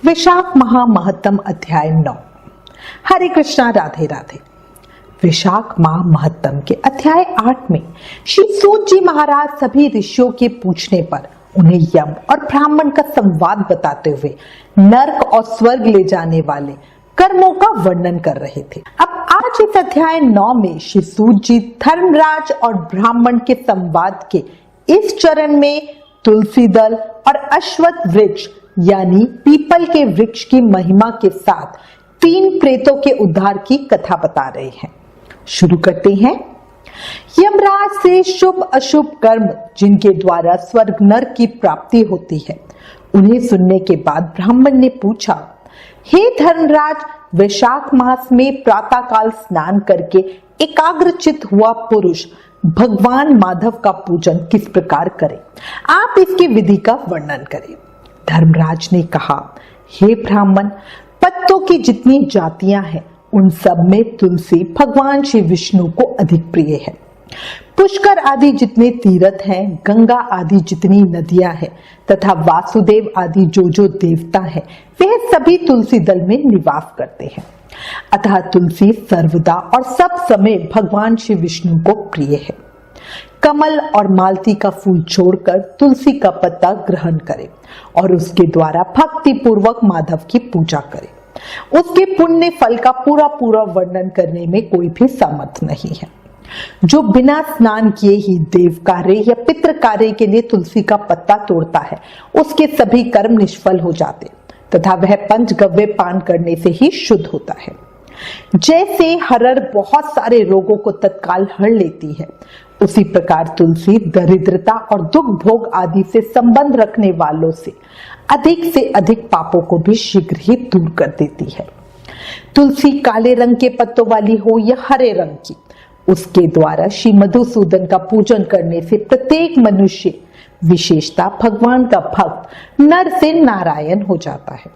विशाख महा महत्तम अध्याय 9। हरे कृष्णा, राधे राधे। विशाख माह महत्तम के अध्याय 8 में श्री सूत जी महाराज सभी ऋषियों के पूछने पर उन्हें यम और ब्राह्मण का संवाद बताते हुए नरक और स्वर्ग ले जाने वाले कर्मों का वर्णन कर रहे थे। अब आज इस अध्याय 9 में श्री सूत जी धर्मराज और ब्राह्मण के संवाद के इस चरण में तुलसी दल और अश्वत्थ वृक्ष यानी पीपल के वृक्ष की महिमा के साथ 3 प्रेतों के उद्धार की कथा बता रहे हैं। शुरू करते हैं। यमराज से शुभ अशुभ कर्म जिनके द्वारा स्वर्ग नरक की प्राप्ति होती है, उन्हें सुनने के बाद ब्राह्मण ने पूछा, हे धर्मराज, वैशाख मास में प्रातःकाल स्नान करके एकाग्रचित हुआ पुरुष भगवान माधव का पूजन किस प्रकार करे? आप इसकी विधि का वर्णन करें। धर्मराज ने कहा, हे ब्राह्मण, पत्तों की जितनी जातियां हैं उन सब में तुलसी भगवान श्री विष्णु को अधिक प्रिय है। पुष्कर आदि जितने तीर्थ हैं, गंगा आदि जितनी नदियां हैं तथा वासुदेव आदि जो देवता हैं, वे सभी तुलसी दल में निवास करते हैं। अतः तुलसी सर्वदा और सब समय भगवान श्री विष्णु को प्रिय है। कमल और मालती का फूल छोड़कर तुलसी का पत्ता ग्रहण करें और उसके द्वारा भक्ति पूर्वक माधव की पूजा करें। उसके पुण्य फल का पूरा वर्णन करने में कोई भी समर्थ नहीं है। जो बिना स्नान किए ही देव कार्य या पितृ कार्य के लिए तुलसी का पत्ता तोड़ता है, उसके सभी कर्म निष्फल हो जाते तथा वह पंचगव्य पान करने से ही शुद्ध होता है। जैसे हरड़ बहुत सारे रोगों को तत्काल हर लेती है, उसी प्रकार तुलसी दरिद्रता और दुख भोग आदि से संबंध रखने वालों से अधिक पापों को भी शीघ्र ही दूर कर देती है। तुलसी काले रंग के पत्तों वाली हो या हरे रंग की, उसके द्वारा श्री मधुसूदन का पूजन करने से प्रत्येक मनुष्य विशेषता भगवान का भक्त नर से नारायण हो जाता है।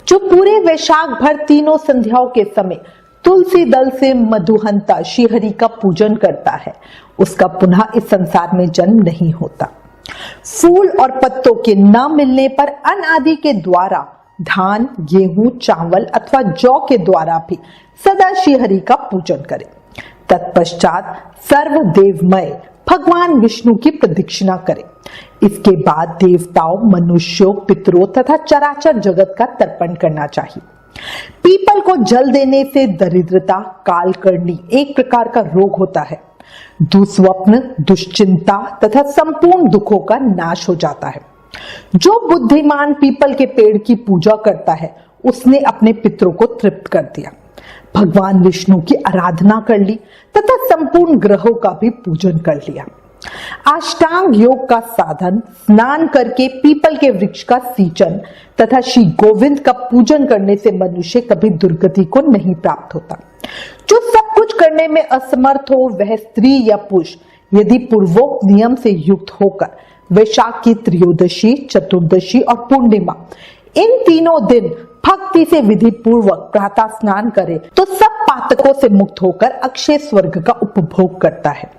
जो पूरे वैशाख भर तीनों संध्याओं के समय तुलसी दल से मधुहंता श्रीहरि का पूजन करता है, उसका पुनः इस संसार में जन्म नहीं होता। फूल और पत्तों के न मिलने पर अन्न आदि के द्वारा धान, गेहूं, चावल अथवा जौ के द्वारा भी सदा श्रीहरि का पूजन करें। तत्पश्चात सर्वदेवमय भगवान विष्णु की प्रदक्षिणा करें। इसके बाद देवताओं, मनुष्यों, पितरों तथा चराचर जगत का तर्पण करना चाहिए। पीपल को जल देने से दरिद्रता, कालकर्णी एक प्रकार का रोग होता है। दुस्वप्न, दुश्चिंता तथा संपूर्ण दुखों का नाश हो जाता है। जो बुद्धिमान पीपल के पेड़ की पूजा करता है, उसने अपने पितरों को तृप्त कर दिया, भगवान विष्णु की आराधना कर ली तथा संपूर्ण ग्रहों का भी पूजन कर लिया। अष्टांग योग का साधन स्नान करके पीपल के वृक्ष का सींचन तथा श्री गोविंद का पूजन करने से मनुष्य कभी दुर्गति को नहीं प्राप्त होता। जो सब कुछ करने में असमर्थ हो, वह स्त्री या पुरुष यदि पूर्वोक्त नियम से युक्त होकर वैशाख की त्रयोदशी, चतुर्दशी और पूर्णिमा इन तीनों दिन भक्ति से विधि पूर्वक प्रातः स्नान करे तो सब पातकों से मुक्त होकर अक्षय स्वर्ग का उपभोग करता है।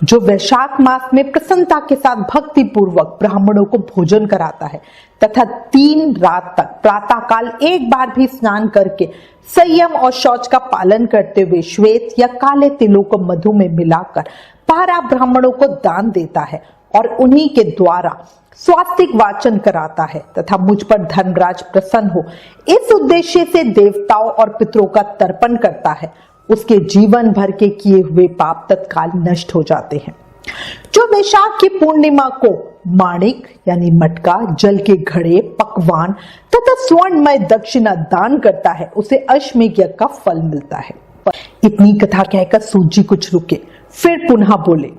जो वैशाख मास में प्रसन्नता के साथ भक्ति पूर्वक ब्राह्मणों को भोजन कराता है तथा 3 रात तक प्रातःकाल एक बार भी स्नान करके संयम और शौच का पालन करते हुए श्वेत या काले तिलों को मधु में मिलाकर 12 ब्राह्मणों को दान देता है और उन्हीं के द्वारा स्वास्तिक वाचन कराता है तथा मुझ पर धर्मराज प्रसन्न हो, इस उद्देश्य से देवताओं और पितरों का तर्पण करता है, उसके जीवन भर के किए हुए पाप तत्काल नष्ट हो जाते हैं। जो वैशाख की पूर्णिमा को माणिक यानी मटका, जल के घड़े, पकवान तथा स्वर्णमय दक्षिणा दान करता है, उसे अश्वमेध यज्ञ का फल मिलता है। इतनी कथा कहकर सूत जी कुछ रुके, फिर पुनः बोले।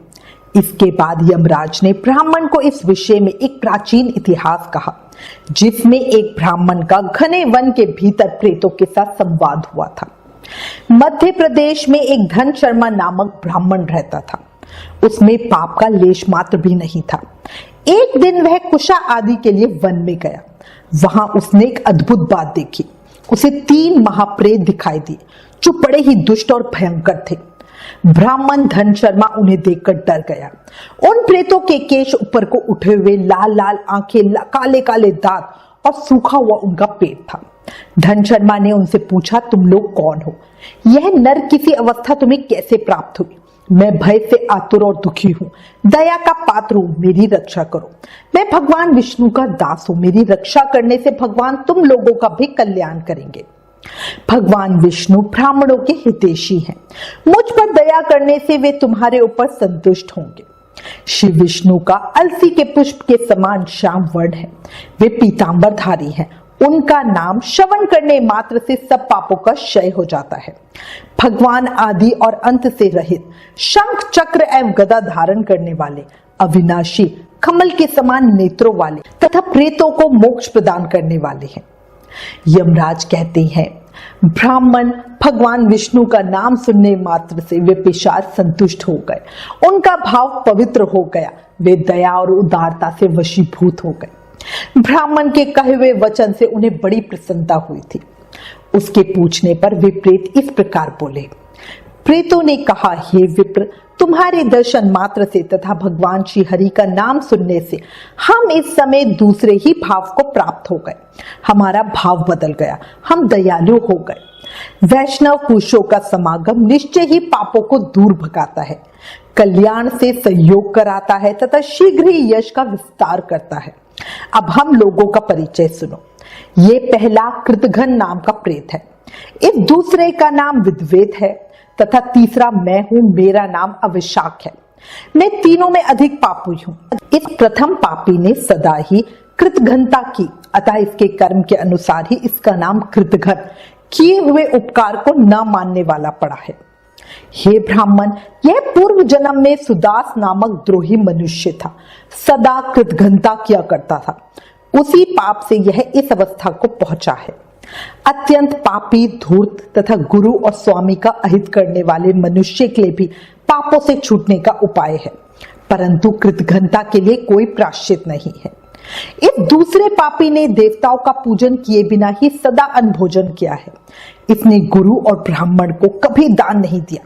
इसके बाद यमराज ने ब्राह्मण को इस विषय में एक प्राचीन इतिहास कहा, जिसमें एक ब्राह्मण का घने वन के भीतर प्रेतों के साथ संवाद हुआ था। मध्य प्रदेश में एक धन शर्मा नामक ब्राह्मण रहता था। उसमें पाप का लेश मात्र भी नहीं था। एक दिन वह कुशा आदि के लिए वन में गया। वहां उसने एक अद्भुत बात देखी। उसे 3 महाप्रेत दिखाई दिए जो बड़े ही दुष्ट और भयंकर थे। ब्राह्मण धन शर्मा उन्हें देखकर डर गया। उन प्रेतों के केश ऊपर को उठे हुए, लाल लाल आंखें, काले काले दांत और सूखा हुआ उनका पेट था। धन शर्मा ने उनसे पूछा, तुम लोग कौन हो? यह नर किसी अवस्था तुम्हें कैसे प्राप्त हुई? मैं भय से आतुर और दुखी हूँ, दया का पात्र हूँ, मेरी रक्षा करो। मैं भगवान विष्णु का दास हूँ, मेरी रक्षा करने से भगवान तुम लोगों का भी कल्याण करेंगे। भगवान विष्णु ब्राह्मणों के हितैषी हैं, मुझ पर दया करने से वे तुम्हारे ऊपर संतुष्ट होंगे। शिव विष्णु का अलसी के पुष्प के समान श्याम वर्ण है, वे पीतांबरधारी हैं, उनका नाम श्रवण करने मात्र से सब पापों का क्षय हो जाता है। भगवान आदि और अंत से रहित, शंख चक्र एवं गदा धारण करने वाले, अविनाशी, कमल के समान नेत्रों वाले तथा प्रेतों को मोक्ष प्रदान करने वाले हैं। यमराज कहते हैं, ब्राह्मण भगवान विष्णु का नाम सुनने मात्र से वे पिशाच संतुष्ट हो गए, उनका भाव पवित्र हो गया, वे दया और उदारता से वशीभूत हो गए। ब्राह्मण के कहे हुए वचन से उन्हें बड़ी प्रसन्नता हुई थी। उसके पूछने पर वे प्रेत इस प्रकार बोले। प्रेतों ने कहा, हे विप्र, तुम्हारे दर्शन मात्र से तथा भगवान श्री हरि का नाम सुनने से हम इस समय दूसरे ही भाव को प्राप्त हो गए, हमारा भाव बदल गया, हम दयालु हो गए। वैष्णव पुरुषों का समागम निश्चय ही पापों को दूर भगाता है, कल्याण से सहयोग कराता है तथा शीघ्र ही यश का विस्तार करता है। अब हम लोगों का परिचय सुनो। ये पहला कृतघ्न नाम का प्रेत है, इस दूसरे का नाम विद्वेत है तथा तीसरा मैं हूं, मेरा नाम अविशाख है। मैं तीनों में अधिक पापी हूं। इस प्रथम पापी ने सदा ही कृतघ्नता की, अतः इसके कर्म के अनुसार ही इसका नाम कृतघ्न, किए हुए उपकार को न मानने वाला पड़ा है। हे ब्राह्मण, यह पूर्व जन्म में सुदास नामक द्रोही मनुष्य था, सदा कृतघ्नता किया करता था, उसी पाप से यह इस अवस्था को पहुंचा है। अत्यंत पापी, धूर्त तथा गुरु और स्वामी का अहित करने वाले मनुष्य के लिए भी पापों से छूटने का उपाय है, परंतु कृतघ्नता के लिए कोई प्रायश्चित नहीं है। इस दूसरे पापी ने देवताओं का पूजन किए बिना ही सदा अन्न किया है। इसने गुरु और ब्राह्मण को कभी दान नहीं दिया,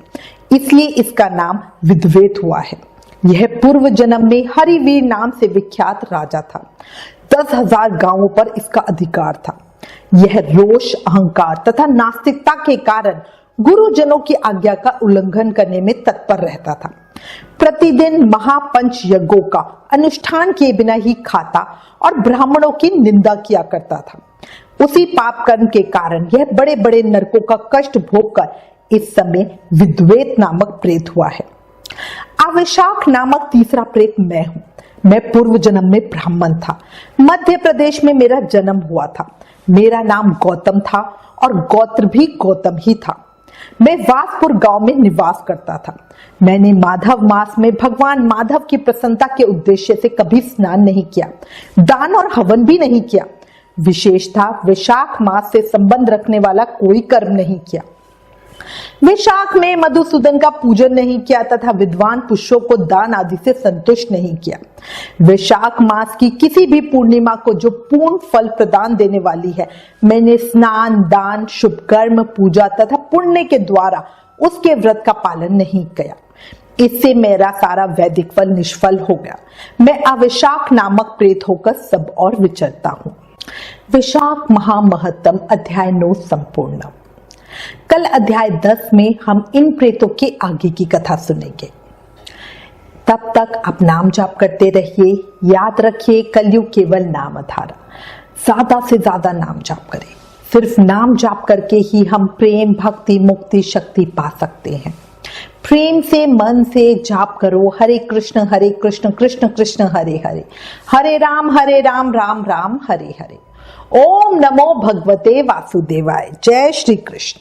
इसलिए इसका नाम विद्वेत हुआ है। यह पूर्व जन्म में हरिवीर नाम से विख्यात राजा था। 10,000 गांवों पर इसका अधिकार था। यह रोष, अहंकार तथा नास्तिकता के कारण गुरुजनों की आज्ञा का उल्लंघन करने में तत्पर रहता था। प्रतिदिन महापंच यज्ञों का अनुष्ठान किए बिना ही खाता और ब्राह्मणों की निंदा किया करता था। उसी पाप कर्म के कारण यह बड़े बड़े नरकों का कष्ट भोग कर इस समय विद्वेत नामक प्रेत हुआ है। अविशाख नामक तीसरा प्रेत मैं हूं। मैं पूर्व जन्म में ब्राह्मण था, मध्य प्रदेश में मेरा जन्म हुआ था। मेरा नाम गौतम था और गोत्र भी गौतम ही था। मैं वासपुर गांव में निवास करता था। मैंने माधव मास में भगवान माधव की प्रसन्नता के उद्देश्य से कभी स्नान नहीं किया, दान और हवन भी नहीं किया। विशेषतः वैशाख मास से संबंध रखने वाला कोई कर्म नहीं किया। वैशाख में मधुसूदन का पूजन नहीं किया तथा विद्वान पुरुषों को दान आदि से संतुष्ट नहीं किया। वैशाख मास की किसी भी पूर्णिमा को जो पूर्ण फल प्रदान देने वाली है, मैंने स्नान, दान, शुभ कर्म, पूजा तथा पुण्य के द्वारा उसके व्रत का पालन नहीं किया। इससे मेरा सारा वैदिक फल निष्फल हो गया। मैं अविशाख नामक प्रेत होकर सब और विचरता हूँ। वैशाख महामहत्तम अध्याय 9 संपूर्ण। कल अध्याय 10 में हम इन प्रेतों के आगे की कथा सुनेंगे। तब तक आप नाम जाप करते रहिए। याद रखिए, कलयुग केवल नाम आधारा। ज्यादा से ज्यादा नाम जाप करें। सिर्फ नाम जाप करके ही हम प्रेम, भक्ति, मुक्ति, शक्ति पा सकते हैं। प्रेम से, मन से जाप करो। हरे कृष्ण कृष्ण कृष्ण हरे हरे, हरे राम राम राम हरे हरे। ओम नमो भगवते वासुदेवाय। जय श्री कृष्ण।